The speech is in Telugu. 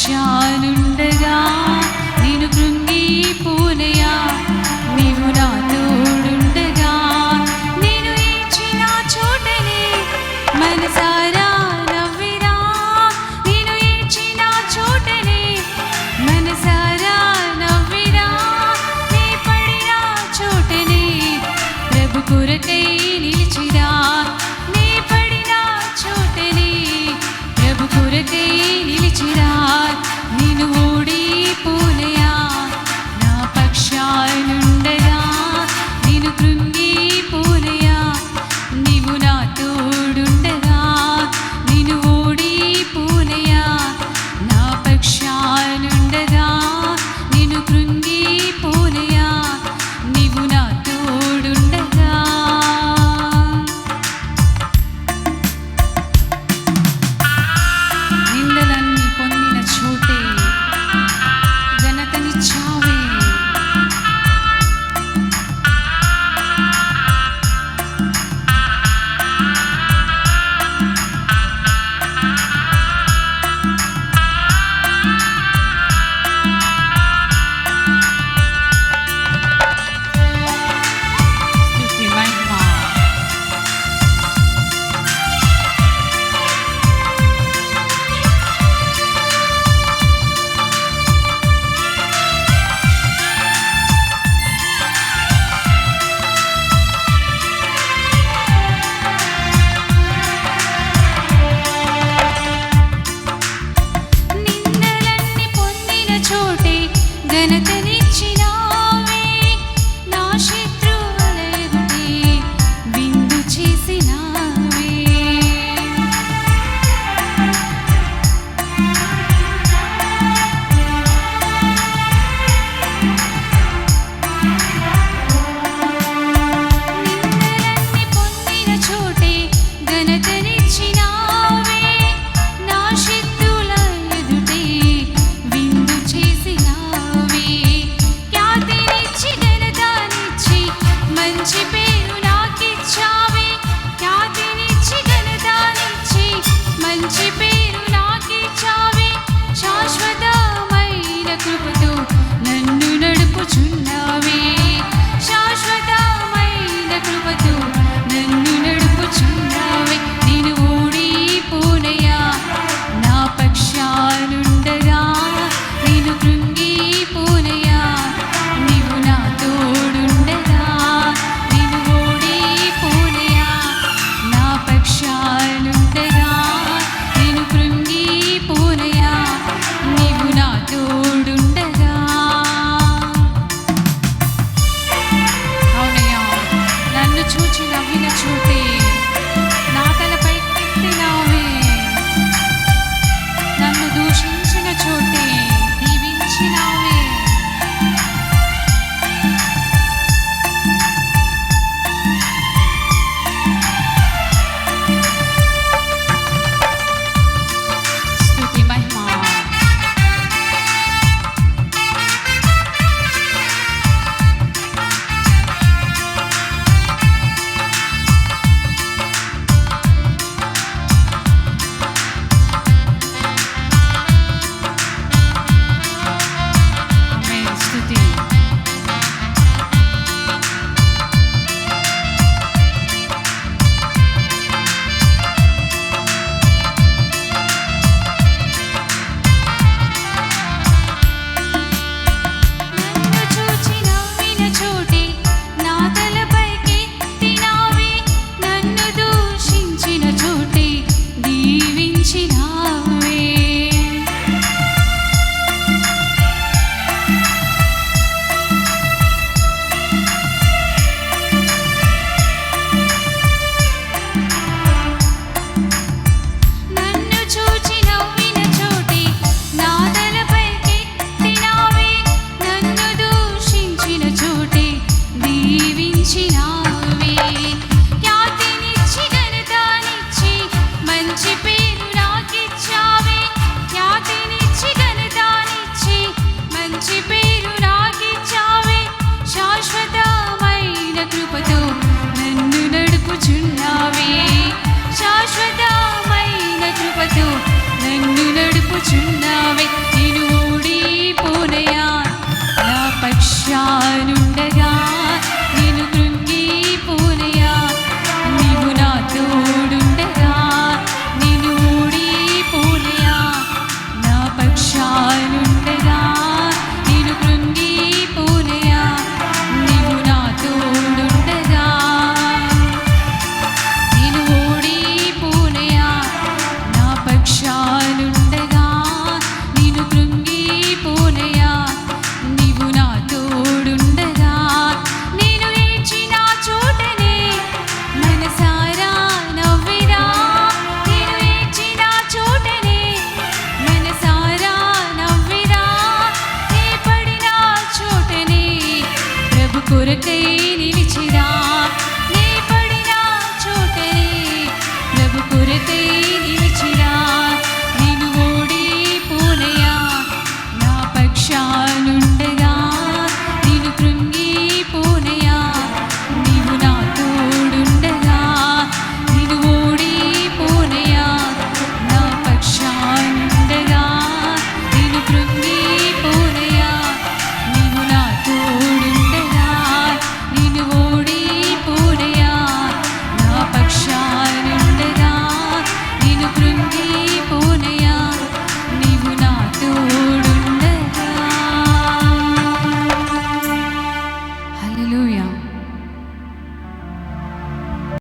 పక్షానుండగా నేను కృంగిపోనయా, నీవు నా తోడుండగా నేను ఇచ్చిన చోటనే మనసారా నవ్విరా, నేను ఇచ్చిన చోటనే మనసారా నవ్విరా, నీ పడిన చోటనే ప్రభు కొరకై నిలిచిరా, నీ పడిన చోటనే ప్రభు కొరకై నిలిచిరా, నేను ఓడిపోనయా నా పక్షానుండగా నేను కృంగిపోనయా, నీవు నా తోడుండగా నేను ఓడిపోనయా, నా పక్షానుండగా నేను కృంగిపోనయా, నీవు నా తోడుండగా. నిందలన్నీ పొందిన చోటే ఘనతనిచ్చావే, స్తుతి మహిమ. నిందలన్నీ పొందిన చోటే ఘనతనిచ్చినావే, నా శత్రువుల ఎదుటే విందు చేసినావే. నిందలన్నీ పొందిన చోటే ఘనతనిచ్చినావే, నా శత్రువుల ఎదుటే విందు చేసినావే. ఖ్యాతినిచ్చి ఘనతనిచ్చి మంచి పేరు నాకిచ్చావే, ఖ్యాతినిచ్చి ఘనతనిచ్చి మంచి పేరు నాకిచ్చావే. శాశ్వతమైన కృపతో నన్ను నడుపుచున్నావే, శాశ్వతమైన కృపతో నన్ను నడుపుచున్నావే, నేను ఓడిపోనయా నా పక్షానుండగా నేను కృంగిపోనయా, నీవు నా తోడుండగా నేను ఓడిపోనయా, నా పక్షానుండగా నేను కృంగిపోనయా, నీవు నా తోడుండగా. అవునయ్యా, నన్ను చూచి నవ్విన చోటే నా తలపై ఎత్తినావే, నన్ను దూషించిన చోటే దీవించినావే. స్తుతి మహిమ. ఆమేన్. స్తుతి. నన్ను చూచి నవ్విన చోటే నా తలపైకెత్తినావే, నన్ను దూషించిన చోటే దీవించినావే. నన్ను చూచి నవ్విన చోటే నా తలపైకెత్తినావే, నన్ను దూషించిన చోటే దీవించినావే. ఖ్యాతినిచ్చి ఘనతనిచ్చి మంచి పేరు నాకిచ్చావే, ఖ్యాతినిచ్చి ఘనతనిచ్చి మంచి పేరు నాకిచ్చావే. శాశ్వతమైన కృపతో నన్ను నడుపుచున్నావే, శాశ్వతమైన కృపతో నన్ను నడుపుచున్నావే,